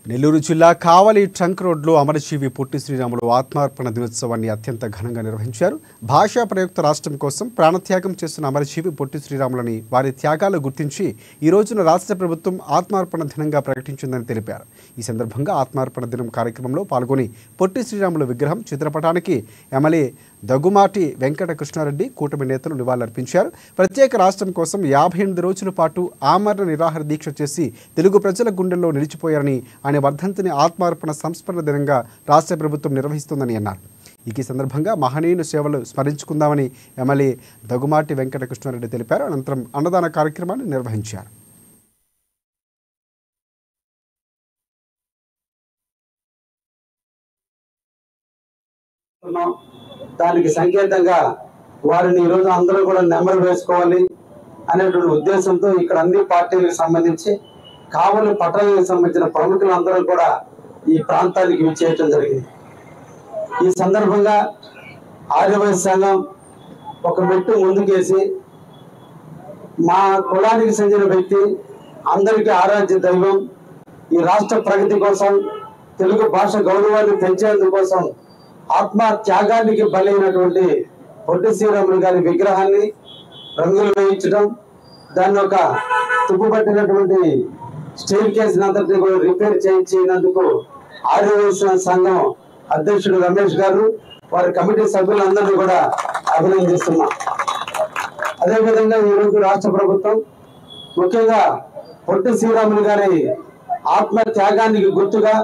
నెల్లూరు జిల్లా కావలి ట్రంక్ రోడ్లో అమరజీవి పొట్టి శ్రీరాములు ఆత్మార్పణ దినోత్సవాన్ని అత్యంత ఘనంగా నిర్వహించారు. భాషా ప్రయుక్త రాష్ట్రం కోసం ప్రాణత్యాగం చేస్తున్న అమరజీవి పొట్టి శ్రీరాములని వారి త్యాగాలు గుర్తించి ఈ రోజున రాష్ట్ర ప్రభుత్వం ఆత్మార్పణ దినంగా ప్రకటించిందని తెలిపారు. ఈ సందర్భంగా ఆత్మార్పణ దినం కార్యక్రమంలో పాల్గొని పొట్టి శ్రీరాములు విగ్రహం చిత్రపటానికి ఎమ్మెల్యే దగ్గుమాటి వెంకట కృష్ణారెడ్డి కూటమి నేతలు నివాళులర్పించారు. ప్రత్యేక రాష్ట్రం కోసం 58 రోజుల పాటు ఆమరణ నిరాహార దీక్ష చేసి తెలుగు ప్రజల గుండెల్లో నిలిచిపోయారని ఆయన వర్ధంతిని ఆత్మార్పణ సంస్మరణ దినంగా రాష్ట్ర ప్రభుత్వం నిర్వహిస్తుందని అన్నారు. ఈ సందర్భంగా మహనీయుని సేవలు స్మరించుకుందామని ఎమ్మెల్యే దగ్గుమాటి వెంకట కృష్ణారెడ్డి తెలిపారు. అనంతరం అన్నదాన కార్యక్రమాన్ని నిర్వహించారు. దానికి సంకేతంగా వారిని ఈరోజు అందరూ కూడా నెంబర్ వేసుకోవాలి అనేటువంటి ఉద్దేశంతో ఇక్కడ అన్ని పార్టీలకు సంబంధించి కావలి పట్టణానికి సంబంధించిన ప్రముఖులందరూ కూడా ఈ ప్రాంతానికి విచ్చేయటం జరిగింది. ఈ సందర్భంగా ఆర్యవైశ్య సంఘం ఒక మెట్టు ముందుకేసి మా కులానికి చెందిన వ్యక్తి అందరికీ ఆరాధ్య దైవం ఈ రాష్ట్ర ప్రగతి కోసం తెలుగు భాష గౌరవాన్ని పెంచేందుకోసం ఆత్మ త్యాగానికి బలైనటువంటి పొట్టి శ్రీరాములు గారి విగ్రహాన్ని రంగులు వేయించడం, దాన్ని ఒక తుప్పుపట్టినటువంటి స్టీల్ కేసుని అంతటిని కూడా రిపేర్ చేయించినందుకు ఆర్యవైశ్య సంఘం అధ్యక్షుడు రమేష్ గారు వారి కమిటీ సభ్యులందరినీ కూడా అభినందిస్తున్నాం. అదేవిధంగా ఈరోజు రాష్ట్ర ప్రభుత్వం ముఖ్యంగా పొట్టి శ్రీరాములు గారి ఆత్మ త్యాగానికి గుర్తుగా